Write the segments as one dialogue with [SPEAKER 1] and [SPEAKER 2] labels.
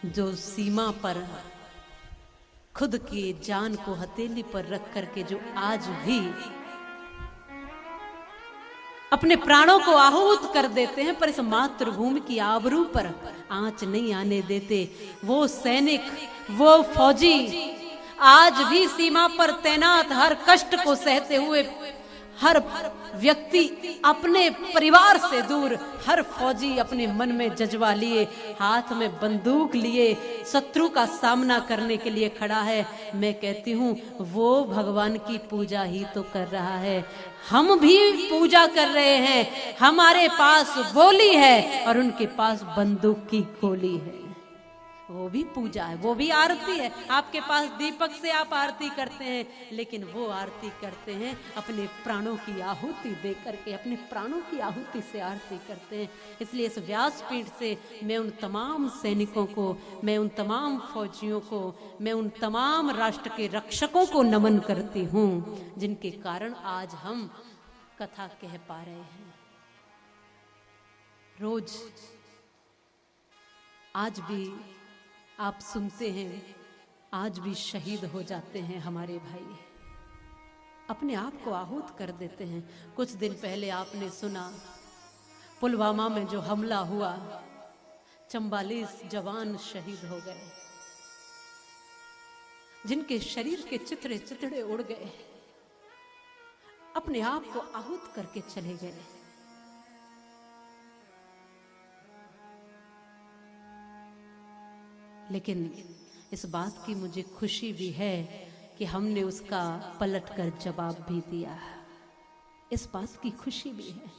[SPEAKER 1] जो सीमा पर खुद की जान को हथेली पर रख करके जो आज भी अपने प्राणों को आहूत कर देते हैं, पर इस मातृभूमि की आबरू पर आंच नहीं आने देते, वो सैनिक, वो फौजी आज भी सीमा पर तैनात, हर कष्ट को सहते हुए, हर व्यक्ति अपने परिवार से दूर, हर फौजी अपने मन में जज्बा लिए, हाथ में बंदूक लिए शत्रु का सामना करने के लिए खड़ा है। मैं कहती हूँ वो भगवान की पूजा ही तो कर रहा है, हम भी पूजा कर रहे हैं। हमारे पास बोली है और उनके पास बंदूक की गोली है, वो भी पूजा है, वो भी आरती है। आपके पास दीपक से आप आरती करते हैं, लेकिन वो आरती करते हैं अपने प्राणों की आहुति दे करके, अपने प्राणों की आहुति से आरती करते हैं। इसलिए इस व्यासपीठ से मैं उन तमाम सैनिकों को, मैं उन तमाम फौजियों को, मैं उन तमाम राष्ट्र के रक्षकों को नमन करती हूँ, जिनके कारण आज हम कथा कह पा रहे हैं। रोज आज भी आप सुनते हैं, आज भी शहीद हो जाते हैं हमारे भाई, अपने आप को आहूत कर देते हैं। कुछ दिन पहले आपने सुना पुलवामा में जो हमला हुआ, 44 जवान शहीद हो गए, जिनके शरीर के चिथड़े चिथड़े उड़ गए, अपने आप को आहूत करके चले गए। लेकिन इस बात की मुझे खुशी भी है कि हमने उसका पलटकर जवाब भी दिया, इस बात की खुशी भी है।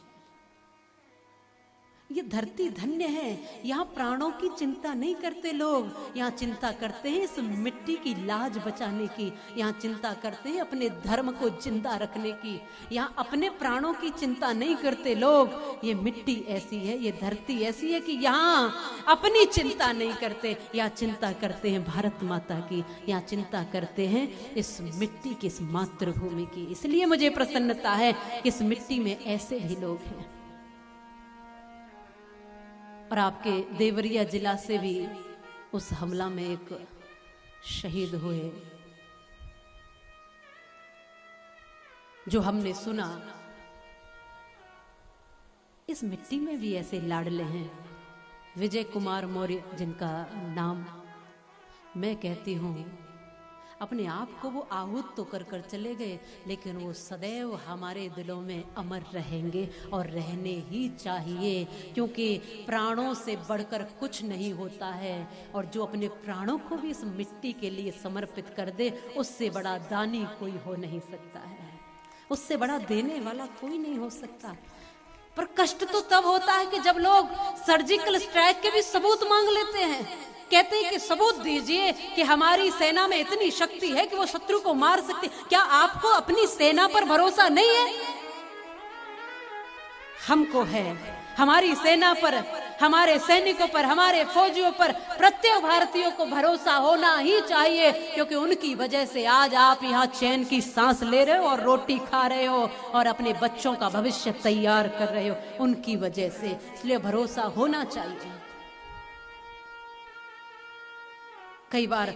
[SPEAKER 1] ये धरती धन्य है, यहाँ प्राणों की चिंता नहीं करते लोग, यहाँ चिंता करते हैं इस मिट्टी की लाज बचाने की, यहाँ चिंता करते हैं अपने धर्म को जिंदा रखने की, यहाँ अपने प्राणों की चिंता नहीं करते लोग। ये मिट्टी ऐसी है, ये धरती ऐसी है कि यहाँ अपनी चिंता नहीं करते, यहाँ चिंता करते हैं भारत माता की, यहाँ चिंता करते हैं इस मिट्टी की, इस मातृभूमि की। इसलिए मुझे प्रसन्नता है कि इस मिट्टी में ऐसे भी लोग हैं। और आपके देवरिया जिला से भी उस हमला में एक शहीद हुए, जो हमने सुना। इस मिट्टी में भी ऐसे लाडले हैं, विजय कुमार मौर्य जिनका नाम, मैं कहती हूँ अपने आप को वो आहूत तो कर कर चले गए, लेकिन वो सदैव हमारे दिलों में अमर रहेंगे और रहने ही चाहिए, क्योंकि प्राणों से बढ़कर कुछ नहीं होता है। और जो अपने प्राणों को भी इस मिट्टी के लिए समर्पित कर दे, उससे बड़ा दानी कोई हो नहीं सकता है, उससे बड़ा देने वाला कोई नहीं हो सकता। पर कष्ट तो तब होता है कि जब लोग सर्जिकल स्ट्राइक के भी सबूत मांग लेते हैं, कहते हैं कि सबूत दीजिए कि हमारी सेना में इतनी शक्ति है कि वो शत्रु को मार सकती। क्या आपको अपनी सेना पर भरोसा नहीं है? हमको है, हमारी सेना पर, हमारे सैनिकों पर, हमारे फौजियों पर, प्रत्येक भारतीयों को भरोसा होना ही चाहिए, क्योंकि उनकी वजह से आज आप यहाँ चैन की सांस ले रहे हो और रोटी खा रहे हो और अपने बच्चों का भविष्य तैयार कर रहे हो, उनकी वजह से। इसलिए भरोसा होना चाहिए। कई बार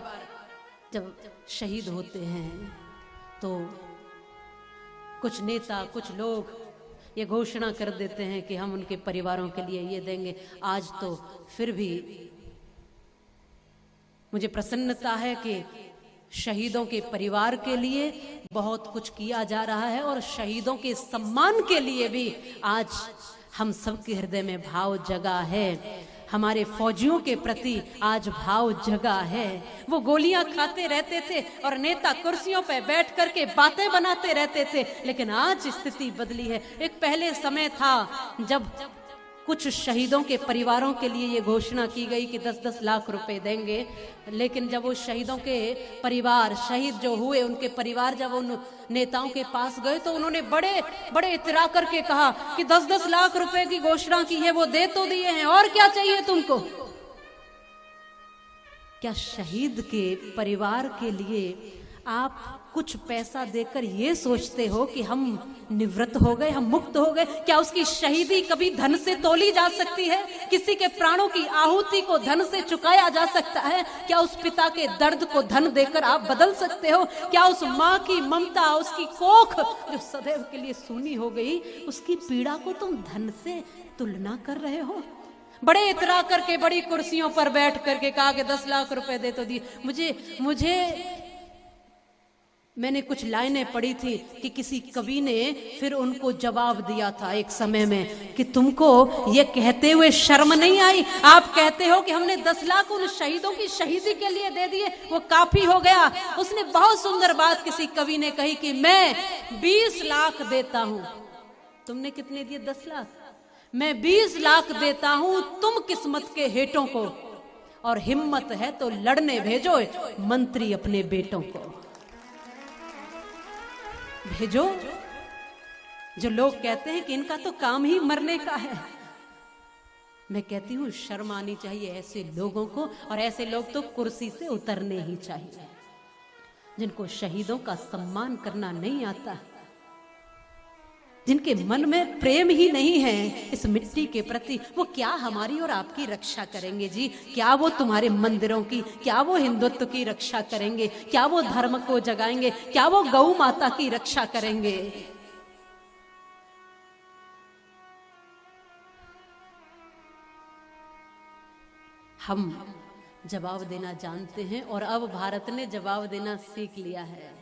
[SPEAKER 1] जब शहीद होते हैं तो कुछ नेता, कुछ लोग ये घोषणा कर देते हैं कि हम उनके परिवारों के लिए ये देंगे। आज तो फिर भी मुझे प्रसन्नता है कि शहीदों के परिवार के लिए बहुत कुछ किया जा रहा है, और शहीदों के सम्मान के लिए भी आज हम सबके हृदय में भाव जगा है। हमारे फौजियों के प्रति आज भाव जगा है। वो गोलियां खाते रहते थे और नेता कुर्सियों पर बैठ करके बातें बनाते रहते थे, लेकिन आज स्थिति बदली है। एक पहले समय था जब कुछ शहीदों के परिवारों के लिए ये घोषणा की गई कि 10-10 लाख रुपए देंगे, लेकिन जब वो शहीदों के परिवार, शहीद जो हुए उनके परिवार जब उन नेताओं के पास गए तो उन्होंने बड़े बड़े इतरा करके कहा कि 10-10 लाख रुपए की घोषणा की है, वो दे तो दिए हैं, और क्या चाहिए तुमको? क्या शहीद के परिवार के लिए आप कुछ पैसा देकर ये सोचते हो कि हम निवृत्त हो गए, हम मुक्त हो गए। क्या उसकी शहीदी कभी धन से तोली जा सकती है? किसी के प्राणों की आहुति को धन से चुकाया जा सकता है? क्या उस पिता के दर्द को धन देकर आप बदल सकते हो? क्या उस माँ की ममता, उसकी कोख जो सदैव के लिए सूनी हो गई, उसकी पीड़ा को तुम धन से तुलना कर रहे हो? बड़े इतरा करके बड़ी कुर्सियों पर बैठ करके कहा कि 10 लाख रुपए दे तो दिए। मुझे मैंने कुछ लाइनें पढ़ी थी कि किसी कवि ने फिर उनको जवाब दिया था एक समय में कि तुमको ये कहते हुए शर्म नहीं आई? आप कहते हो कि हमने 10 लाख उन शहीदों की शहीदी के लिए दे दिए, वो काफी हो गया। उसने बहुत सुंदर बात किसी कवि ने कही कि मैं 20 लाख देता हूं। तुमने कितने दिए? 10 लाख। मैं 20 लाख देता हूं तुम किस्मत के हेठों को, और हिम्मत है तो लड़ने भेजो मंत्री अपने बेटों को भेजो। जो लोग कहते हैं कि इनका तो काम ही मरने का है, मैं कहती हूं शर्म आनी चाहिए ऐसे लोगों को। और ऐसे लोग तो कुर्सी से उतरने ही चाहिए, जिनको शहीदों का सम्मान करना नहीं आता, जिनके मन में प्रेम ही नहीं है इस मिट्टी के प्रति। वो क्या हमारी और आपकी रक्षा करेंगे जी? क्या वो तुम्हारे मंदिरों की, क्या वो हिंदुत्व की रक्षा करेंगे? क्या वो धर्म को जगाएंगे? क्या वो गौ माता की रक्षा करेंगे? हम जवाब देना जानते हैं, और अब भारत ने जवाब देना सीख लिया है।